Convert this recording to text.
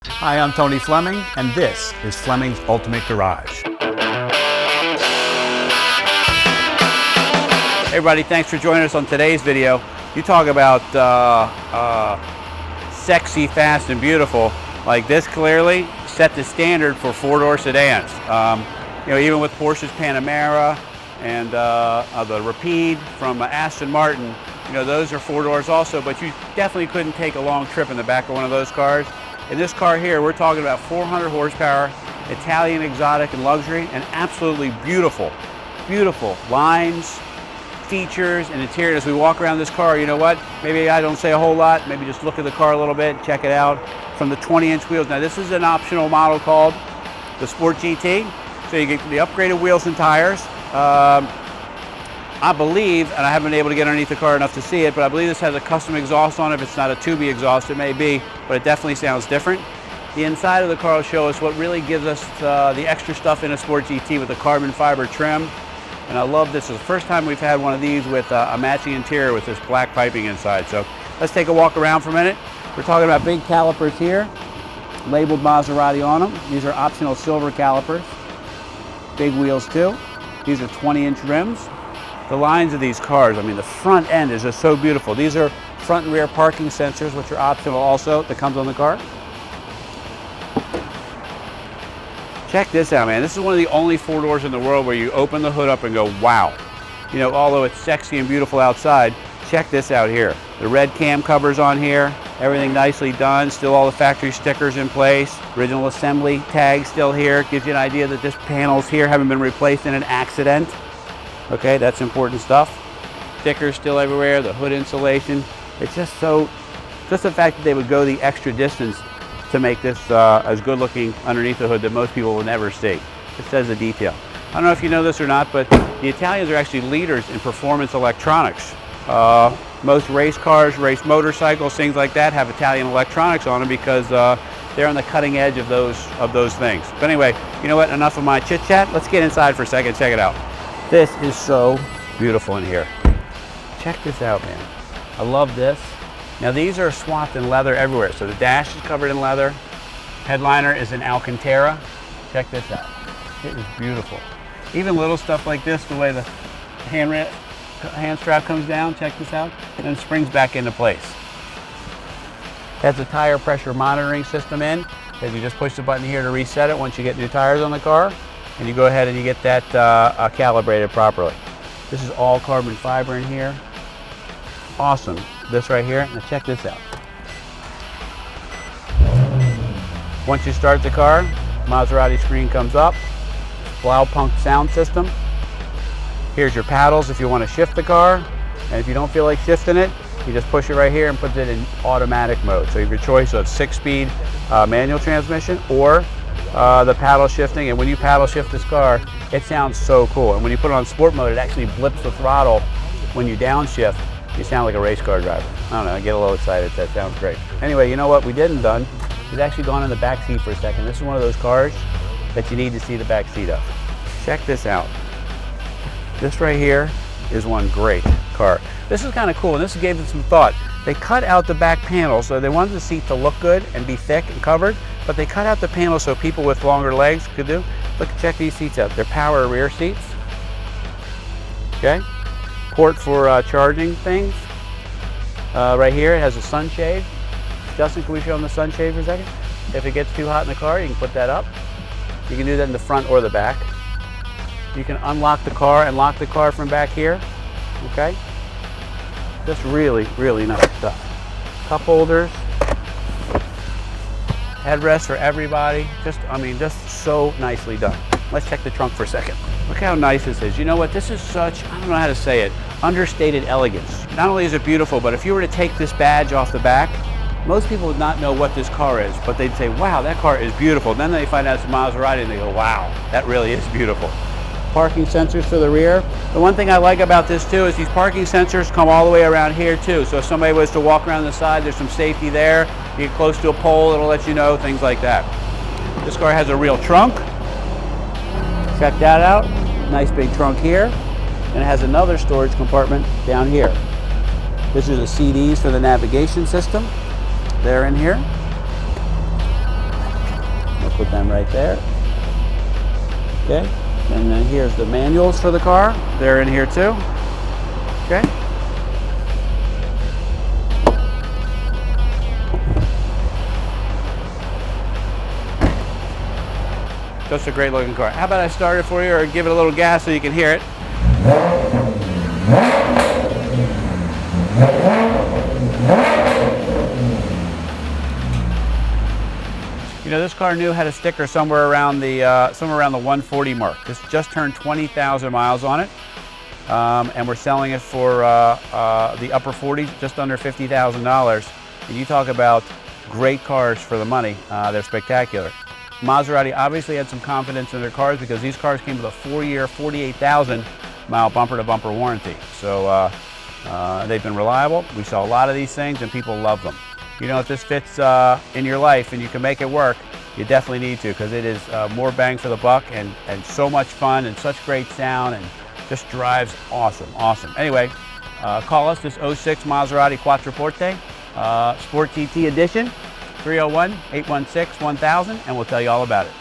Hi, I'm Tony Fleming, and this is Fleming's Ultimate Garage. Hey everybody, thanks for joining us on today's video. You talk about sexy, fast, and beautiful. Like this clearly set the standard for four-door sedans. You know, even with Porsche's Panamera and the Rapide from Aston Martin, you know, those are four doors also, but you definitely couldn't take a long trip in the back of one of those cars. In this car here, we're talking about 400 horsepower, Italian exotic and luxury, and absolutely beautiful, beautiful lines, features, and interior. As we walk around this car, you know what? Maybe I don't say a whole lot. Maybe just look at the car a little bit, check it out. From the 20-inch wheels. Now this is an optional model called the Sport GT. So you get the upgraded wheels and tires. I believe, and I haven't been able to get underneath the car enough to see it, but I believe this has a custom exhaust on it. If it's not a tubey exhaust, it may be, but it definitely sounds different. The inside of the car will show us what really gives us the extra stuff in a Sport GT with the carbon fiber trim. And I love this. It's the first time we've had one of these with a matching interior with this black piping inside. So let's take a walk around for a minute. We're talking about big calipers here, labeled Maserati on them. These are optional silver calipers. Big wheels too. These are 20-inch rims. The lines of these cars, I mean, the front end is just so beautiful. These are front and rear parking sensors, which are optional also, that comes on the car. Check this out, man. This is one of the only four doors in the world where you open the hood up and go, wow. You know, although it's sexy and beautiful outside, check this out here. The red cam covers on here, everything nicely done, still all the factory stickers in place, original assembly tag still here. Gives you an idea that this panels here haven't been replaced in an accident. Okay, that's important stuff. Stickers still everywhere, the hood insulation. It's just so, just the fact that they would go the extra distance to make this as good looking underneath the hood that most people will never see. It says the detail. I don't know if you know this or not, but the Italians are actually leaders in performance electronics. Most race cars, race motorcycles, things like that have Italian electronics on them because they're on the cutting edge of those things. But anyway, you know what? Enough of my chit chat. Let's get inside for a second. Check it out. This is so beautiful in here. Check this out, man. I love this. Now these are swathed in leather everywhere. So the dash is covered in leather. Headliner is in Alcantara. Check this out. It is beautiful. Even little stuff like this, the way the hand strap comes down, check this out, and then springs back into place. Has a tire pressure monitoring system in, because you just push the button here to reset it once you get new tires on the car, and you go ahead and you get that calibrated properly. This is all carbon fiber in here. Awesome. This right here, now check this out. Once you start the car, Maserati screen comes up, Blaupunkt sound system. Here's your paddles if you want to shift the car, and if you don't feel like shifting it, you just push it right here and put it in automatic mode. So you have your choice of 6-speed manual transmission or the paddle shifting, and when you paddle shift this car, it sounds so cool. And when you put it on sport mode, it actually blips the throttle. When you downshift, you sound like a race car driver. I don't know, I get a little excited. That sounds great. Anyway, you know what we didn't done? We've actually gone in the back seat for a second. This is one of those cars that you need to see the back seat of. Check this out. This right here is one great car. This is kind of cool, and this gave it some thought. They cut out the back panel, so they wanted the seat to look good and be thick and covered, but they cut out the panel so people with longer legs could do. Look, check these seats out. They're power rear seats. Okay. Port for charging things. Right here, it has a sunshade. Justin, can we show them the sunshade for a second? If it gets too hot in the car, you can put that up. You can do that in the front or the back. You can unlock the car and lock the car from back here. Okay? Just really, really nice stuff. Cup holders. Headrest for everybody. Just, I mean, just so nicely done. Let's check the trunk for a second. Look how nice this is. You know what? This is such, I don't know how to say it, understated elegance. Not only is it beautiful, but if you were to take this badge off the back, most people would not know what this car is, but they'd say, wow, that car is beautiful. Then they find out it's a Maserati and they go, wow, that really is beautiful. Parking sensors for the rear. The one thing I like about this too is these parking sensors come all the way around here too. So if somebody was to walk around the side, there's some safety there. You get close to a pole, it'll let you know, things like that. This car has a real trunk. Check that out. Nice big trunk here. And it has another storage compartment down here. This is the CDs for the navigation system. They're in here. put them right there. Okay, and then here's the manuals for the car. They're in here too. Okay. Just a great looking car. How about I start it for you or give it a little gas so you can hear it? You know, this car new had a sticker somewhere around the 140 mark. This just turned 20,000 miles on it, and we're selling it for the upper 40s, just under $50,000. And you talk about great cars for the money. They're spectacular. Maserati obviously had some confidence in their cars because these cars came with a 4-year, 48,000 mile bumper-to-bumper warranty. So they've been reliable. We sell a lot of these things and people love them. You know, if this fits in your life and you can make it work, you definitely need to, because it is more bang for the buck and so much fun and such great sound and just drives awesome, awesome. Anyway, call us, this 06 Maserati Quatroporte Sport GT Edition, 301-816-1000, and we'll tell you all about it.